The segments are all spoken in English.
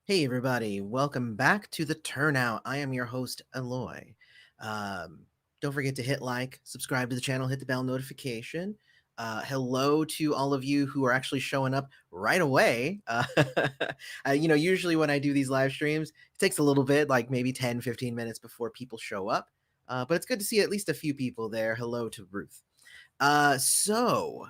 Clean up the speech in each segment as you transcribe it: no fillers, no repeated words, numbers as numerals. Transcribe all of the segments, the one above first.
Hey everybody, welcome back to the Turnout. I am your host, Eloy. Um, don't forget to hit like, subscribe to the channel, hit the bell notification. Hello to all of you who are actually showing up right away. Usually when I do these live streams, it takes a little bit, like maybe 10, 15 minutes before people show up. But it's good to see at least a few people there. Hello to Ruth. Oh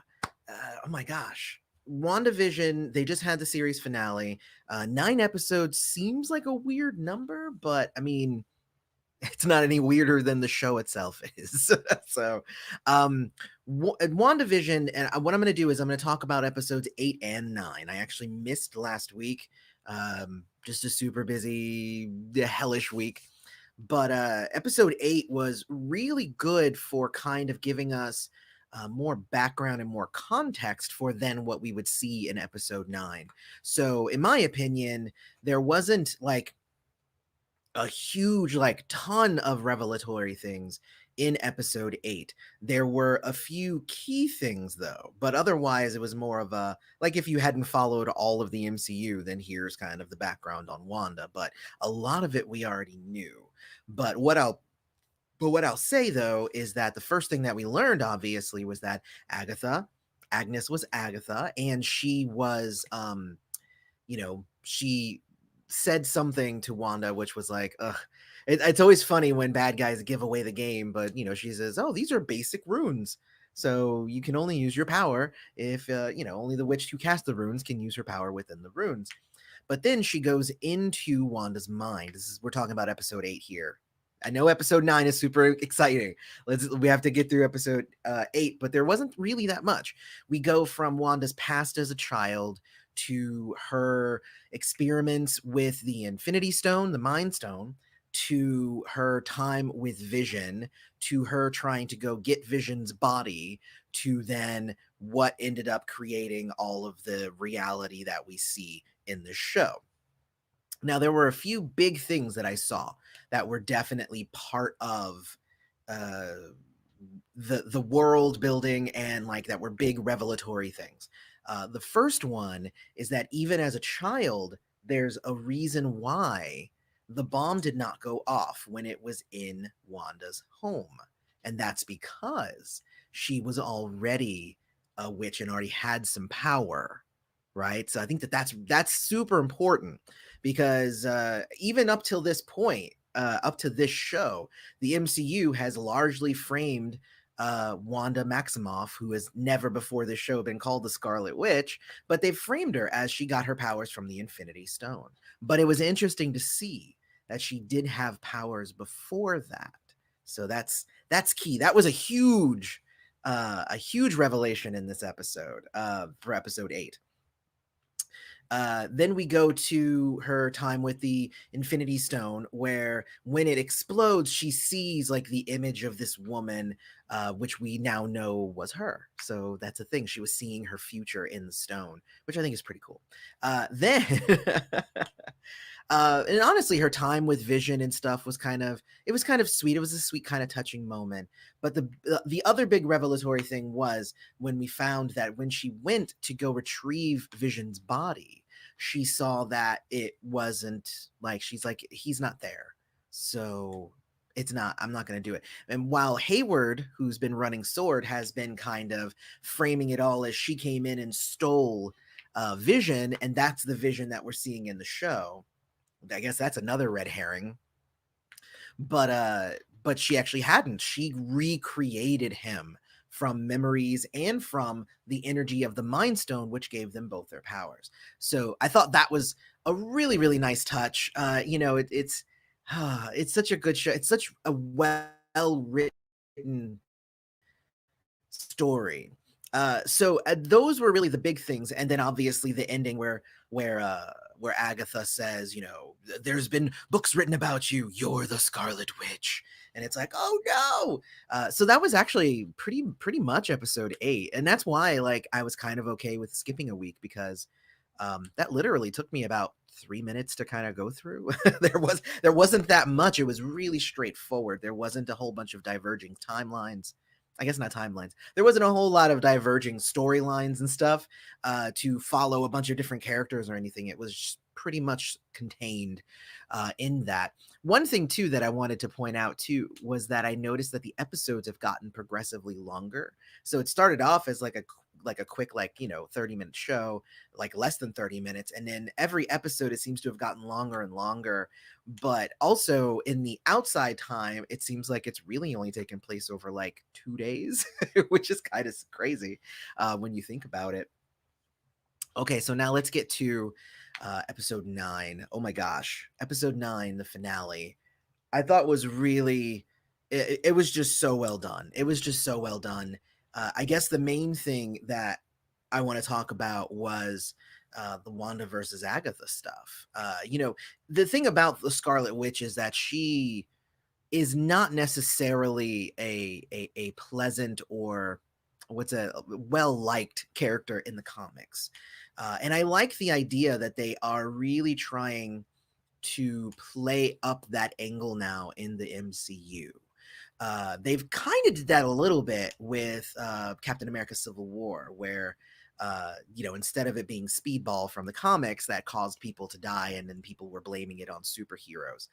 my gosh. WandaVision, they just had the series finale. 9 episodes seems like a weird number, but I mean, it's not any weirder than the show itself is. So, WandaVision, and what I'm going to do is I'm going to talk about episodes 8 and 9. I actually missed last week. Just a super busy, hellish week. But episode 8 was really good for kind of giving us more background and more context for then what we would see in episode 9. So, in my opinion, there wasn't like a huge, like, ton of revelatory things in episode 8. There were a few key things though, but otherwise it was more of a, like, if you hadn't followed all of the MCU, then here's kind of the background on Wanda, but a lot of it we already knew. But what I'll say though is that the first thing that we learned obviously was that Agnes was Agatha, and she was she said something to Wanda, which was like, ugh. It's always funny when bad guys give away the game, but she says, "Oh, these are basic runes, so you can only use your power if only the witch who cast the runes can use her power within the runes." But then she goes into Wanda's mind. We're talking about episode 8 here. I know episode 9 is super exciting. We have to get through episode 8, but there wasn't really that much. We go from Wanda's past as a child to her experiments with the Infinity Stone, the Mind Stone, to her time with Vision, to her trying to go get Vision's body, to then what ended up creating all of the reality that we see in the show. Now, there were a few big things that I saw that were definitely part of uh, the world building, and like that were big revelatory things. The first one is that even as a child, there's a reason why the bomb did not go off when it was in Wanda's home, and that's because she was already a witch and already had some power, right? So I think that's super important because even up till this point, up to this show, the MCU has largely framed Wanda Maximoff, who has never before this show been called the Scarlet Witch, but they've framed her as she got her powers from the Infinity Stone. But it was interesting to see that she did have powers before that. So that's key. That was a huge revelation in this episode for episode 8. Then we go to her time with the Infinity Stone, where when it explodes, she sees like the image of this woman, which we now know was her. So that's a thing. She was seeing her future in the stone, which I think is pretty cool. Then and honestly, her time with Vision and stuff was kind of sweet. It was a sweet, kind of touching moment. But the other big revelatory thing was when we found that when she went to go retrieve Vision's body, she saw that it wasn't like, she's like, he's not there, so I'm not going to do it. And while Hayward, who's been running S.W.O.R.D., has been kind of framing it all as she came in and stole Vision, and that's the Vision that we're seeing in the show. I guess that's another red herring. But she actually hadn't. She recreated him from memories and from the energy of the Mind Stone, which gave them both their powers. So I thought that was a really, really nice touch. It's such a good show. It's such a well written story. So those were really the big things, and then obviously the ending where Agatha says, there's been books written about you. You're the Scarlet Witch, and it's like, oh no. So that was actually pretty much episode 8, and that's why like I was kind of okay with skipping a week, because that literally took me about 3 minutes to kind of go through. There wasn't that much. It was really straightforward. There wasn't a whole bunch of diverging timelines. I guess not timelines. There wasn't a whole lot of diverging storylines and stuff to follow a bunch of different characters or anything. It was just pretty much contained in that. One thing too that I wanted to point out too was that I noticed that the episodes have gotten progressively longer. So it started off as like a quick, like, 30-minute show, like less than 30 minutes, and then every episode it seems to have gotten longer and longer. But also in the outside time, it seems like it's really only taken place over like 2 days, which is kind of crazy when you think about it. Okay, so now let's get to episode 9. Oh my gosh, episode 9, the finale. I thought was really, it was just so well done. It was just so well done. I guess the main thing that I want to talk about was the Wanda versus Agatha stuff. The thing about the Scarlet Witch is that she is not necessarily a pleasant or what's a well liked character in the comics, and I like the idea that they are really trying to play up that angle now in the MCU. They've kind of did that a little bit with Captain America Civil War, where instead of it being Speedball from the comics that caused people to die and then people were blaming it on superheroes.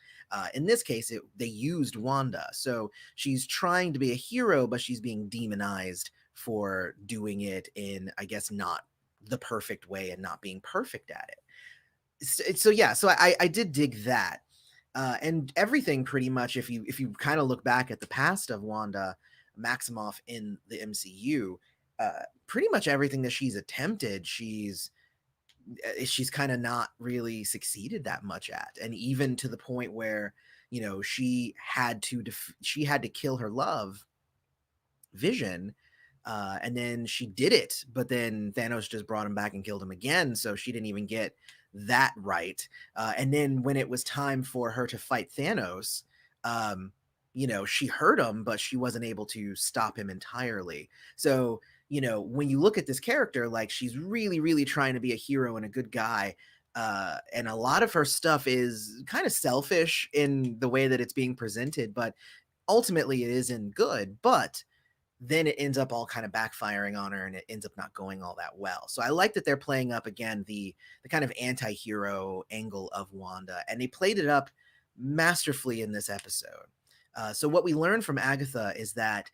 In this case, they used Wanda. So she's trying to be a hero, but she's being demonized for doing it in, I guess, not the perfect way and not being perfect at it. So yeah, so I did dig that. And everything pretty much, if you kind of look back at the past of Wanda Maximoff in the MCU, pretty much everything that she's attempted, she's kind of not really succeeded that much at, and even to the point where she had to kill her love, Vision, and then she did it, but then Thanos just brought him back and killed him again, so she didn't even get that right. And then when it was time for her to fight Thanos, she hurt him, but she wasn't able to stop him entirely. So, when you look at this character, like, she's really, really trying to be a hero and a good guy. And a lot of her stuff is kind of selfish in the way that it's being presented, but ultimately it isn't good. But then it ends up all kind of backfiring on her and it ends up not going all that well. So I like that they're playing up again the kind of anti-hero angle of Wanda, and they played it up masterfully in this episode. So what we learn from Agatha is that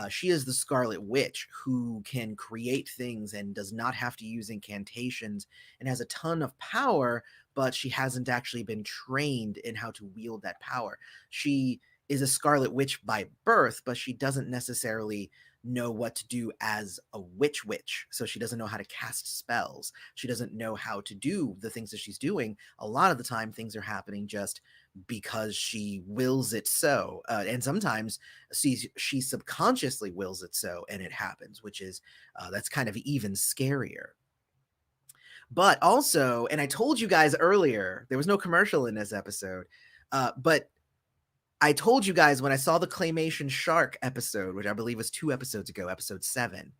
she is the Scarlet Witch who can create things and does not have to use incantations and has a ton of power, but she hasn't actually been trained in how to wield that power. She is a Scarlet Witch by birth, but she doesn't necessarily know what to do as a witch. So she doesn't know how to cast spells. She doesn't know how to do the things that she's doing. A lot of the time, things are happening just because she wills it so. And sometimes she subconsciously wills it so, and it happens, which is, that's kind of even scarier. But also, and I told you guys earlier, there was no commercial in this episode, but I told you guys when I saw the Claymation Shark episode, which I believe was 2 episodes ago, episode 7,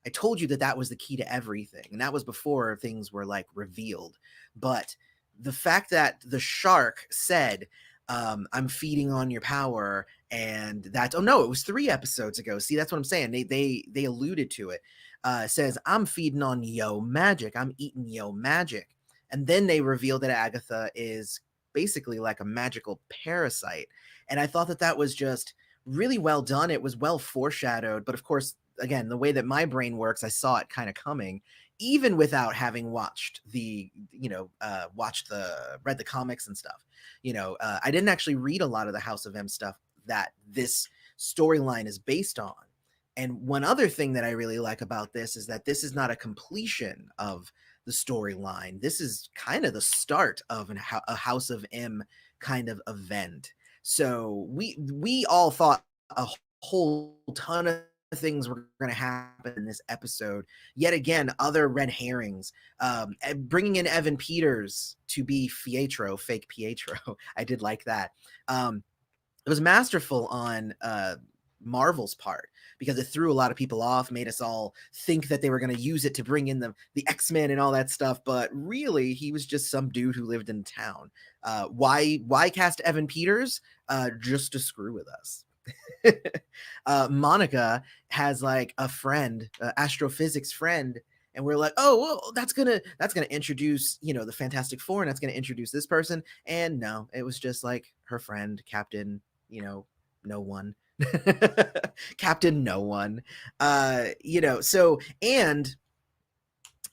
I told you that was the key to everything. And that was before things were like revealed. But the fact that the shark said, I'm feeding on your power, and that, oh no, it was 3 episodes ago. See, that's what I'm saying. They alluded to it. Says, I'm feeding on yo magic. I'm eating yo magic. And then they reveal that Agatha is basically like a magical parasite. And I thought that was just really well done. It was well foreshadowed. But of course, again, the way that my brain works, I saw it kind of coming, even without having watched read the comics and stuff. I didn't actually read a lot of the House of M stuff that this storyline is based on. And one other thing that I really like about this is that this is not a completion of the storyline. This is kind of the start of a House of M kind of event. So we all thought a whole ton of things were going to happen in this episode. Yet again, other red herrings. Bringing in Evan Peters to be Pietro, fake Pietro. I did like that. It was masterful on Marvel's part, because it threw a lot of people off, made us all think that they were going to use it to bring in the X-Men and all that stuff, but really he was just some dude who lived in town. Why cast Evan Peters? Just to screw with us. Monica has like a friend, astrophysics friend, And we're like, oh, well, that's gonna introduce, the Fantastic Four, and that's gonna introduce this person. And no, it was just like her friend, Captain, no one. Captain No One. So, and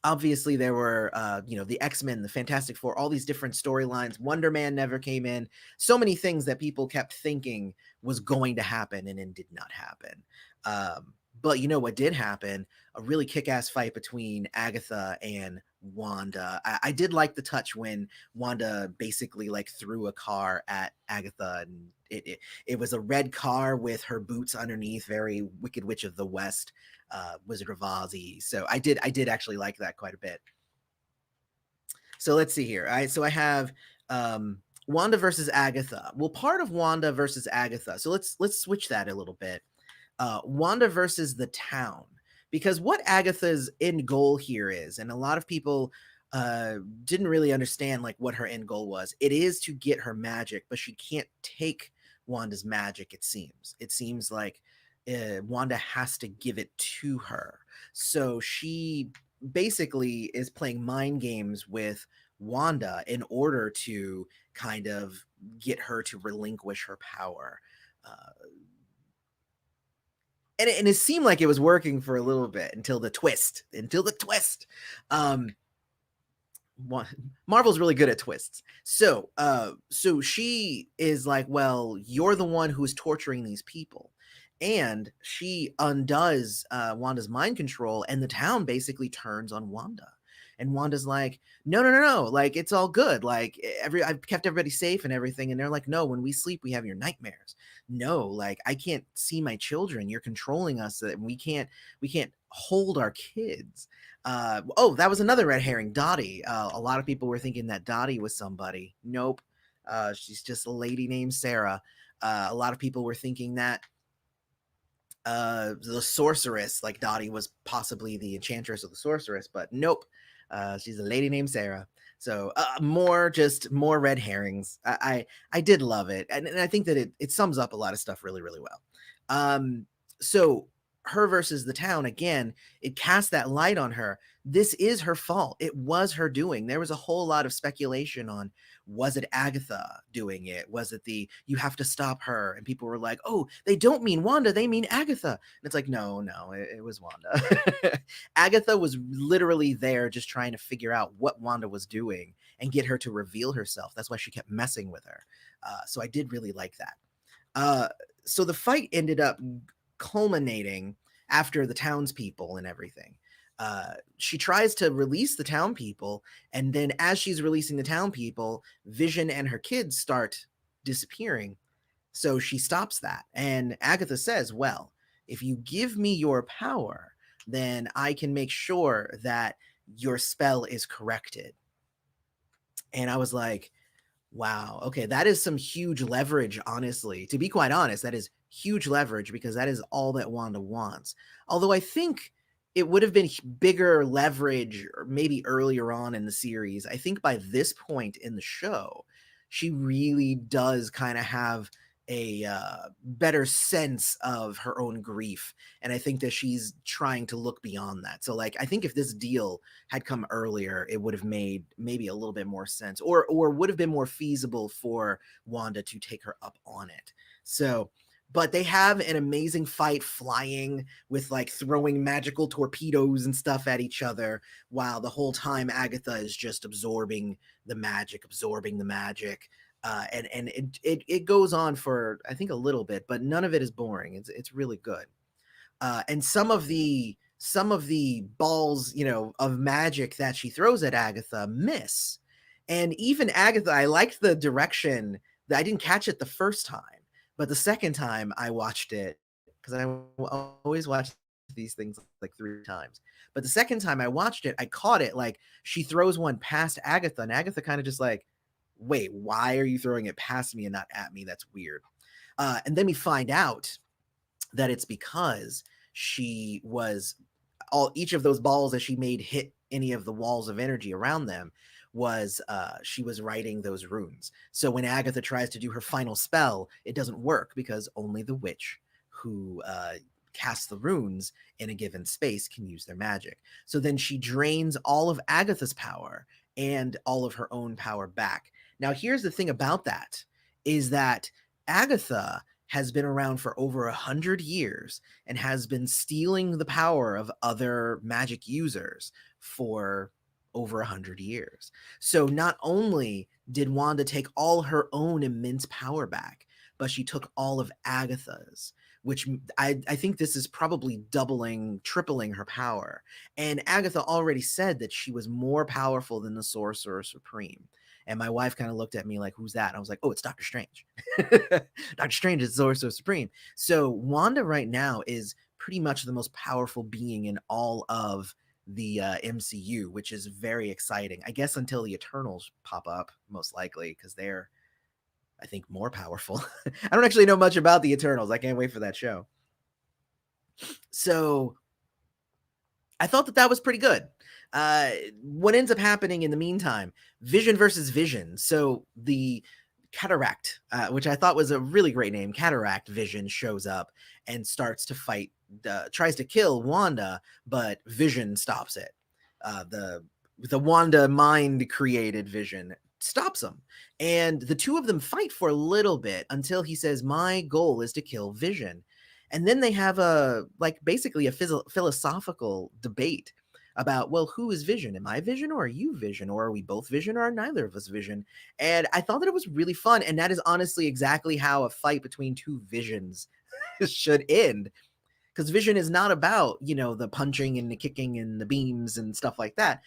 obviously there were the X-Men, the Fantastic Four, all these different storylines. Wonder Man never came in. So many things that people kept thinking was going to happen and it did not happen. But you know what did happen? A really kick-ass fight between Agatha and Wanda. I did like the touch when Wanda basically like threw a car at Agatha, and it was a red car with her boots underneath, very Wicked Witch of the West, Wizard of Ozzy. So I did actually like that quite a bit. So let's see here. I have Wanda versus Agatha. Well, part of Wanda versus Agatha. So let's switch that a little bit. Wanda versus the town, because what Agatha's end goal here is, and a lot of people didn't really understand like what her end goal was. It is to get her magic, but she can't take Wanda's magic. It seems like Wanda has to give it to her. So she basically is playing mind games with Wanda in order to kind of get her to relinquish her power. Uh, and it seemed like it was working for a little bit until the twist. Um, Marvel's really good at twists. So she is like, well, you're the one who's torturing these people. And she undoes Wanda's mind control, and the town basically turns on Wanda. And Wanda's like, no, no, no, no, like it's all good. Like I've kept everybody safe and everything. And they're like, no, when we sleep, we have your nightmares. No, like I can't see my children. You're controlling us. We can't hold our kids. Oh, that was another red herring, Dottie. A lot of people were thinking that Dottie was somebody. Nope. She's just a lady named Sarah. A lot of people were thinking that the sorceress, like Dottie was possibly the enchantress or the sorceress, but nope. She's a lady named Sarah. So more red herrings. I did love it, and I think that it sums up a lot of stuff really really well. So her versus the town again, it casts that light on her. This is her fault. It was her doing. There was a whole lot of speculation on, was it Agatha doing it? Was it the you have to stop her? And people were like, oh, they don't mean Wanda, they mean Agatha. And it's like, no, no, it was Wanda. Agatha was literally there just trying to figure out what Wanda was doing and get her to reveal herself. That's why she kept messing with her. So I did really like that. So the fight ended up culminating after the townspeople and everything. She tries to release the town people, and then as she's releasing the town people, Vision and her kids start disappearing. So she stops that, and Agatha says, well, if you give me your power, then I can make sure that your spell is corrected. And I was like, wow. Okay, that is some huge leverage, honestly. To be quite honest, that is huge leverage because that is all that Wanda wants. Although I think it would have been bigger leverage or maybe earlier on in the series. I think by this point in the show, she really does kind of have a better sense of her own grief, and I think that she's trying to look beyond that. So like I think if this deal had come earlier, it would have made maybe a little bit more sense, or would have been more feasible for Wanda to take her up on it. So but they have an amazing fight, flying with like throwing magical torpedoes and stuff at each other, while the whole time Agatha is just absorbing the magic. And it goes on for I think a little bit, but none of it is boring. It's really good. And some of the balls, of magic that she throws at Agatha miss. And even Agatha, I liked the direction that I didn't catch it the first time, but the second time I watched it, because always watch these things like three times. But the second time I watched it, I caught it like she throws one past Agatha, and Agatha kind of just like, wait, why are you throwing it past me and not at me? That's weird. And then we find out that it's because she was all each of those balls that she made hit any of the walls of energy around them was she was writing those runes. So when Agatha tries to do her final spell, it doesn't work because only the witch who casts the runes in a given space can use their magic. So then she drains all of Agatha's power and all of her own power back. Now, here's the thing about that is that Agatha has been around for over 100 years and has been stealing the power of other magic users for over 100 years. So not only did Wanda take all her own immense power back, but she took all of Agatha's, which I think this is probably doubling, tripling her power. And Agatha already said that she was more powerful than the Sorcerer Supreme. And my wife kind of looked at me like, who's that? And I was like, oh, it's Doctor Strange. Doctor Strange is Sorcerer Supreme. So Wanda right now is pretty much the most powerful being in all of the MCU, which is very exciting. I guess until the Eternals pop up, most likely, because they're, I think, more powerful. I don't actually know much about the Eternals. I can't wait for that show. So I thought that that was pretty good. What ends up happening in the meantime? Vision versus Vision. So the Cataract, which I thought was a really great name, Cataract Vision shows up and starts to fight, tries to kill Wanda, but Vision stops it. The Wanda mind created Vision stops him, and the two of them fight for a little bit until he says, "My goal is to kill Vision." And then they have a, like, basically a philosophical debate about, well, who is Vision? Am I Vision or are you Vision? Or are we both Vision or are neither of us Vision? And I thought that it was really fun. And that is honestly exactly how a fight between two Visions should end. Because Vision is not about, the punching and the kicking and the beams and stuff like that.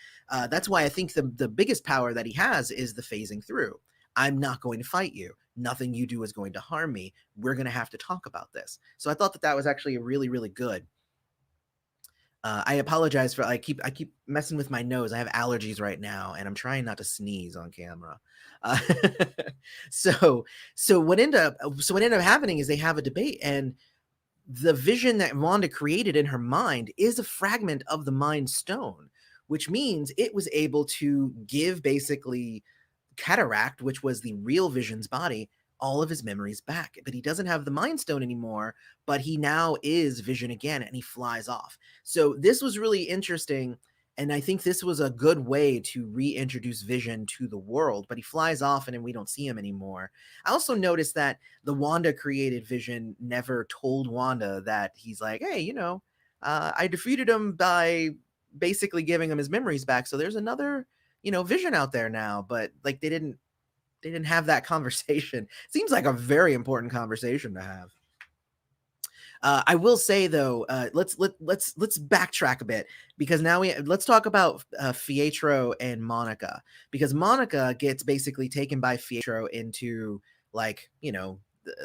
That's why I think the biggest power that he has is the phasing through. I'm not going to fight you. Nothing you do is going to harm me. We're going to have to talk about this. So I thought that that was actually really, really good. I apologize for I keep messing with my nose. I have allergies right now, and I'm trying not to sneeze on camera. Uh, so what ended up happening is they have a debate, and the vision that Wanda created in her mind is a fragment of the Mind Stone, which means it was able to give basically Cataract, which was the real Vision's body, all of his memories back. But he doesn't have the Mind Stone anymore, but he now is Vision again, and he flies off. So this was really interesting, and I think this was a good way to reintroduce Vision to the world, but he flies off and then we don't see him anymore. I also noticed that the Wanda created Vision never told Wanda that he's like, hey, I defeated him by basically giving him his memories back. So there's another, Vision out there now, but like they didn't have that conversation. Seems like a very important conversation to have. I will say though, let's backtrack a bit, because now let's talk about Pietro and Monica, because Monica gets basically taken by Pietro into, like,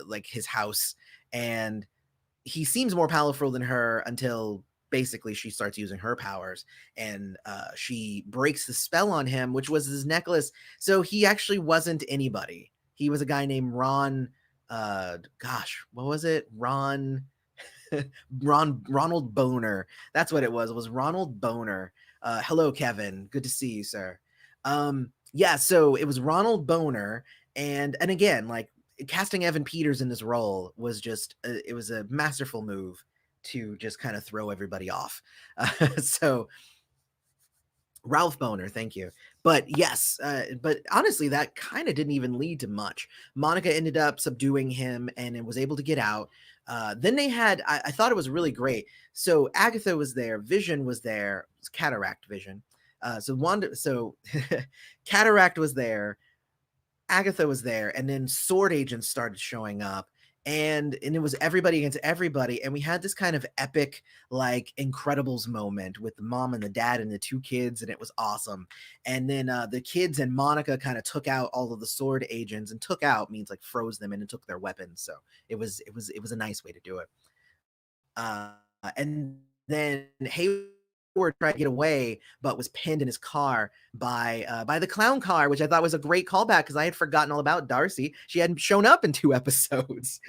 like his house, and he seems more powerful than her until basically she starts using her powers, and she breaks the spell on him, which was his necklace. So he actually wasn't anybody. He was a guy named Ron. Gosh, what was it? Ronald Boner. That's what it was. It was Ronald Boner. Hello, Kevin. Good to see you, sir. Yeah, so it was Ronald Boner, and again, like, casting Evan Peters in this role was just it was a masterful move to just kind of throw everybody off. So Ralph Boner, thank you. But yes, but honestly, that kind of didn't even lead to much. Monica ended up subduing him and was able to get out. Then they had, I thought it was really great. So Agatha was there, Vision was there, it was Cataract Vision. So Cataract was there, Agatha was there, and then sword agents started showing up, and it was everybody against everybody, and we had this kind of epic, like, Incredibles moment with the mom and the dad and the two kids, and it was awesome. And then the kids and Monica kind of took out all of the sword agents, and took out means like froze them and then took their weapons. So it was a nice way to do it. And then Hayward tried to get away, but was pinned in his car by the clown car, which I thought was a great callback because I had forgotten all about Darcy. She hadn't shown up in 2 episodes.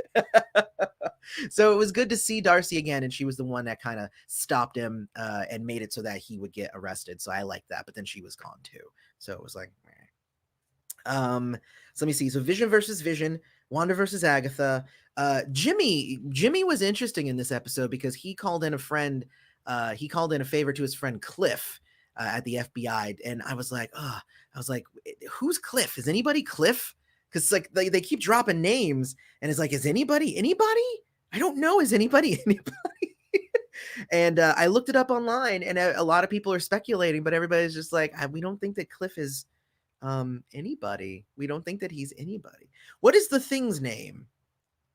So it was good to see Darcy again, and she was the one that kind of stopped him and made it so that he would get arrested. So I liked that, but then she was gone too. So it was like, So let me see. So Vision versus Vision, Wanda versus Agatha. Jimmy was interesting in this episode because he called in a friend. He called in a favor to his friend Cliff at the FBI, and I was like, who's Cliff? Is anybody Cliff? Because like they keep dropping names, and it's like, is anybody? I don't know. Is anybody anybody? And I looked it up online, and a lot of people are speculating, but everybody's just like, we don't think that Cliff is anybody. We don't think that he's anybody. What is the thing's name?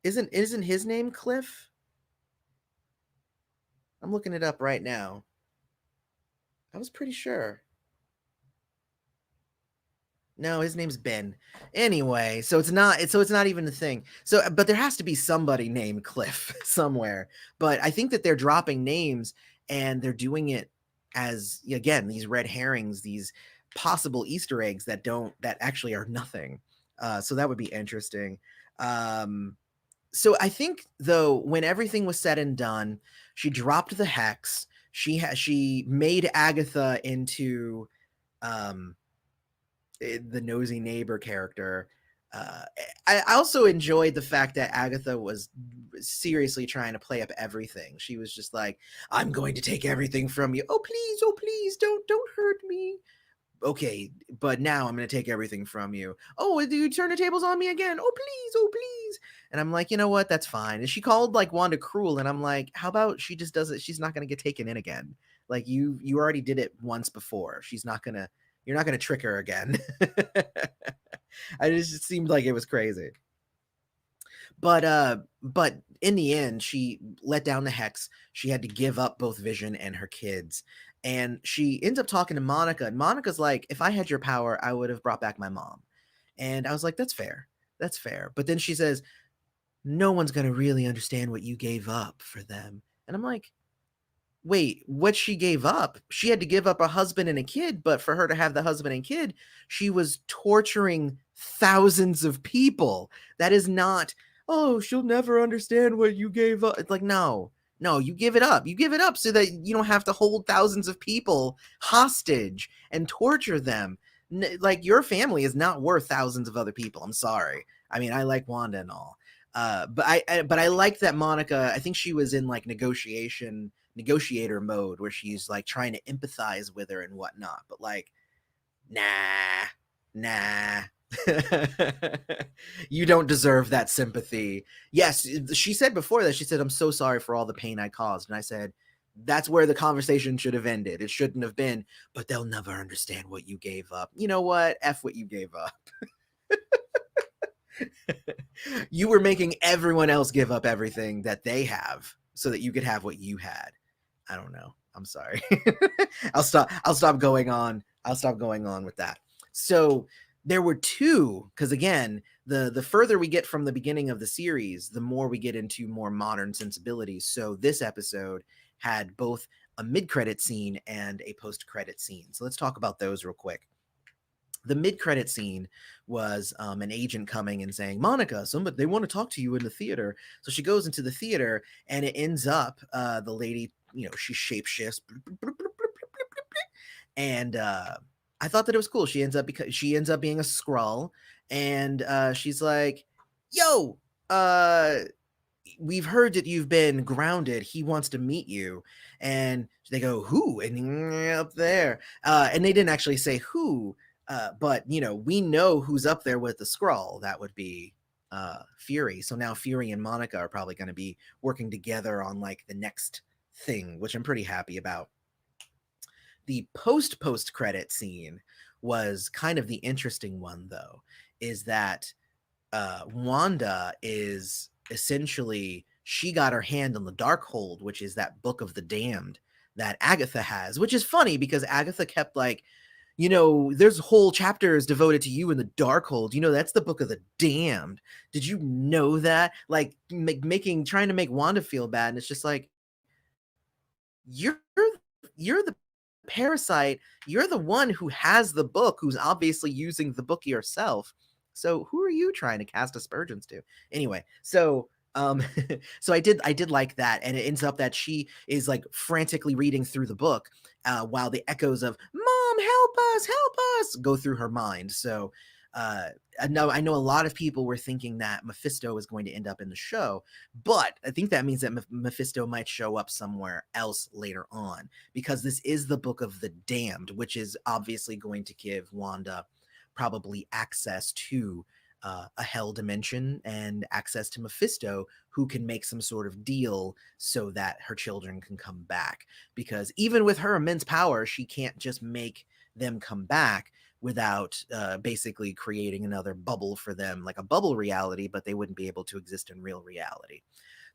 Isn't his name Cliff? I'm looking it up right now. I was pretty sure. No, his name's Ben. Anyway, so it's not even a thing. So but there has to be somebody named Cliff somewhere. But I think that they're dropping names and they're doing it as, again, these red herrings, these possible Easter eggs that actually are nothing. So that would be interesting. So I think though, when everything was said and done, she dropped the hex. She made Agatha into um the nosy neighbor character. I also enjoyed the fact that Agatha was seriously trying to play up everything. She was just like, "I'm going to take everything from you. Oh please, don't hurt me. Okay, but now I'm going to take everything from you. Oh, do you turn the tables on me again? Oh please." And I'm like, you know what? That's fine. And she called like Wanda cruel, and I'm like, how about she just does it? She's not going to get taken in again. Like you already did it once before. You're not gonna trick her again. I just it seemed like it was crazy. But in the end, she let down the hex. She had to give up both Vision and her kids. And she ends up talking to Monica, and Monica's like, if I had your power, I would have brought back my mom. And I was like, that's fair. That's fair. But then she says, no one's gonna really understand what you gave up for them. And I'm like, wait, what she gave up? She had to give up a husband and a kid, but for her to have the husband and kid, she was torturing thousands of people. That is not, oh, she'll never understand what you gave up. It's like, no, you give it up. You give it up so that you don't have to hold thousands of people hostage and torture them. Like, your family is not worth thousands of other people. I'm sorry. I mean, I like Wanda and all. But I like that Monica, I think she was in like negotiator mode where she's like trying to empathize with her and whatnot, but like, nah. You don't deserve that sympathy. Yes, she said before that, she said, I'm so sorry for all the pain I caused. And I said, that's where the conversation should have ended. It shouldn't have been, but they'll never understand what you gave up. You know what? F what you gave up. You were making everyone else give up everything that they have so that you could have what you had. I don't know. I'm sorry. I'll stop going on. I'll stop going on with that. So there were two, because again, the further we get from the beginning of the series, the more we get into more modern sensibilities. So this episode had both a mid-credit scene and a post-credit scene. So let's talk about those real quick. The mid-credit scene was an agent coming and saying, Monica, somebody, they want to talk to you in the theater. So she goes into the theater, and it ends up the lady, she shapeshifts, and I thought that it was cool. She ends up being a Skrull, and she's like, yo, we've heard that you've been grounded. He wants to meet you. And they go, who? And up there. And they didn't actually say who, but we know who's up there with the Skrull. That would be Fury. So now Fury and Monica are probably going to be working together on like the next thing, which I'm pretty happy about. The post credit scene was kind of the interesting one, though, is that Wanda is essentially, she got her hand on the Darkhold, which is that book of the damned that Agatha has, which is funny because Agatha kept like, there's whole chapters devoted to you in the Darkhold. That's the book of the damned. Did you know that? Like trying to make Wanda feel bad. And it's just like, you're the parasite. You're the one who has the book, who's obviously using the book yourself. So who are you trying to cast aspersions to? Anyway, so so I did like that, and it ends up that she is like frantically reading through the book while the echoes of "Mom, help us!" go through her mind. So I know a lot of people were thinking that Mephisto was going to end up in the show, but I think that means that Mephisto might show up somewhere else later on, because this is the Book of the Damned, which is obviously going to give Wanda probably access to a hell dimension and access to Mephisto, who can make some sort of deal so that her children can come back. Because even with her immense power, she can't just make them come back without basically creating another bubble for them, like a bubble reality, but they wouldn't be able to exist in real reality.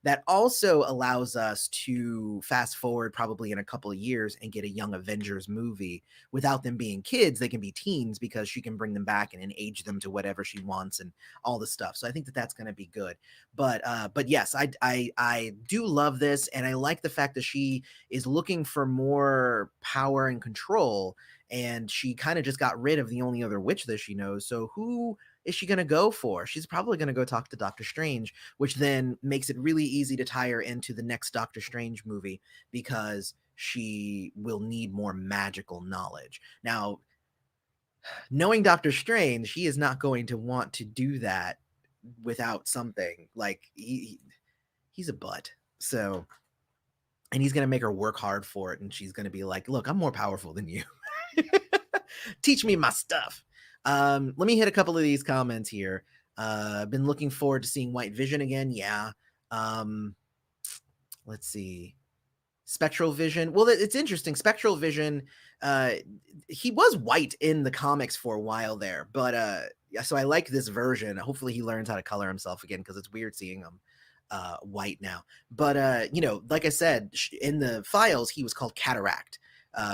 That also allows us to fast forward probably in a couple of years and get a Young Avengers movie without them being kids. They can be teens, because she can bring them back and age them to whatever she wants and all the stuff. So I think that that's going to be good. But yes, I do love this, and I like the fact that she is looking for more power and control, and she kind of just got rid of the only other witch that she knows. So who is she going to go for? She's probably going to go talk to Doctor Strange, which then makes it really easy to tie her into the next Doctor Strange movie, because she will need more magical knowledge. Now, knowing Doctor Strange, he is not going to want to do that without something. Like he's a butt. So, and he's going to make her work hard for it, and she's going to be like, "Look, I'm more powerful than you. Teach me my stuff." Let me hit a couple of these comments here. Been looking forward to seeing White Vision again. Yeah. Let's see. Spectral Vision. Well, it's interesting. Spectral Vision, he was white in the comics for a while there, but yeah, so I like this version. Hopefully he learns how to color himself again, because it's weird seeing him white now. But you know, like I said, in the files, he was called Cataract,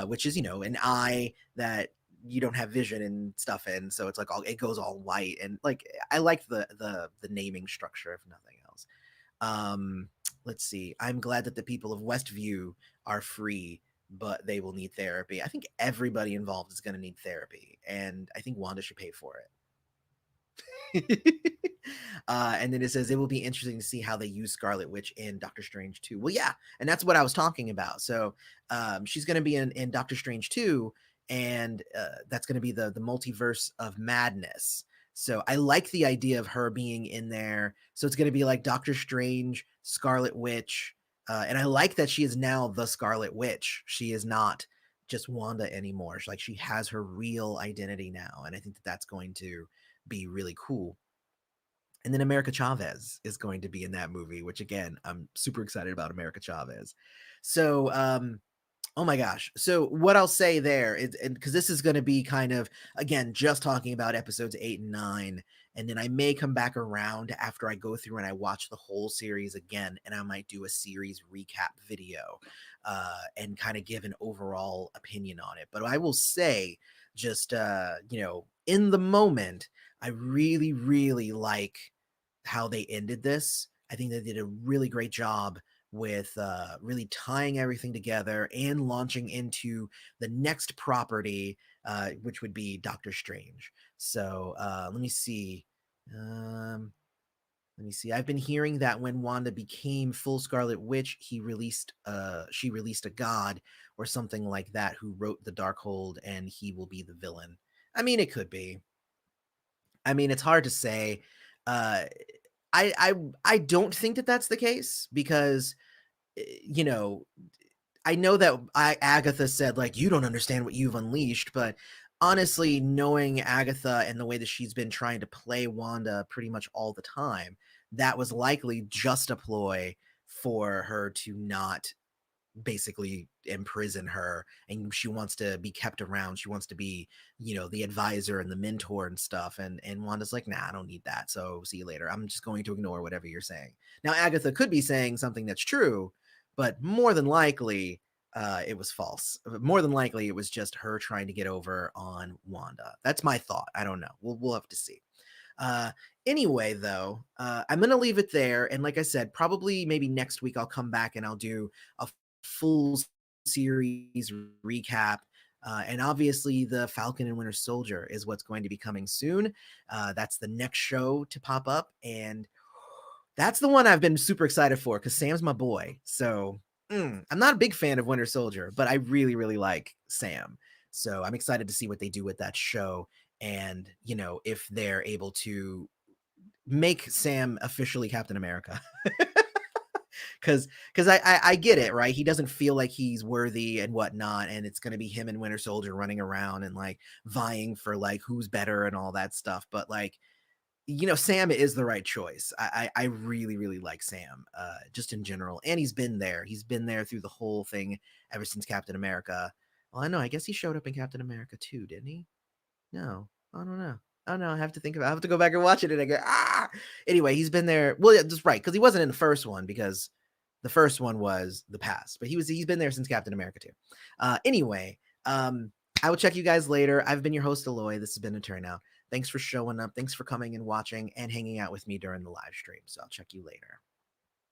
which is, you know, an eye that you don't have vision and stuff in, so it's like it goes all white, and like I like the naming structure, if nothing else. Let's see. I'm glad that the people of Westview are free, but they will need therapy. I think everybody involved is going to need therapy, and I think Wanda should pay for it. And then it says it will be interesting to see how they use Scarlet Witch in Doctor Strange 2. Well, yeah, and that's what I was talking about. So she's going to be in Doctor Strange 2, and that's going to be the multiverse of madness. So I like the idea of her being in there. So it's going to be like Doctor Strange, Scarlet Witch, and I like that she is now the Scarlet Witch. She is not just Wanda anymore. Like, she has her real identity now, and I think that that's going to be really cool. And then America Chavez is going to be in that movie, which, again, I'm super excited about America Chavez. So oh my gosh. So what I'll say there is, because this is going to be kind of, again, just talking about episodes 8 and 9, and then I may come back around after I go through and I watch the whole series again, and I might do a series recap video and kind of give an overall opinion on it. But I will say, just you know, in the moment, I really, really like how they ended this. I think they did a really great job with really tying everything together and launching into the next property, which would be Doctor Strange. So let me see. Let me see. I've been hearing that when Wanda became full Scarlet Witch, she released a god or something like that who wrote the Darkhold, and he will be the villain. I mean, it could be. I mean, it's hard to say. Uh, I don't think that that's the case, because you know, I know that Agatha said, like, you don't understand what you've unleashed, but honestly, knowing Agatha and the way that she's been trying to play Wanda pretty much all the time, that was likely just a ploy for her to not basically imprison her, and she wants to be kept around. She wants to be, you know, the advisor and the mentor and stuff, and Wanda's like, nah, I don't need that, so see you later. I'm just going to ignore whatever you're saying. Now Agatha could be saying something that's true, but more than likely it was false. More than likely it was just her trying to get over on Wanda. That's my thought. I don't know. We'll have to see. uh anyway, though, I'm gonna leave it there, and like I said, probably maybe next week I'll come back and I'll do a full series recap. And obviously, the Falcon and Winter Soldier is what's going to be coming soon. That's the next show to pop up, and that's the one I've been super excited for, because Sam's my boy. So I'm not a big fan of Winter Soldier, but I really, really like Sam. So I'm excited to see what they do with that show. and if they're able to make Sam officially Captain America. Because I get it, right? He doesn't feel like he's worthy and whatnot, and it's gonna be him and Winter Soldier running around and like vying for like who's better and all that stuff. But like, Sam is the right choice. I really, really like Sam, just in general. And he's been there. He's been there through the whole thing ever since Captain America. Well, I know. I guess he showed up in Captain America too, didn't he? No, I don't know. Oh no, I have to think about. I have to go back and watch it, and I go ah. Anyway, he's been there. Well, yeah, just right because he wasn't in the first one because the first one was the past, but he's been there since Captain America too. Anyway, I will check you guys later. I've been your host Aloy. This has been a Turnout. Thanks for showing up. Thanks for coming and watching and hanging out with me during the live stream. So I'll check you later.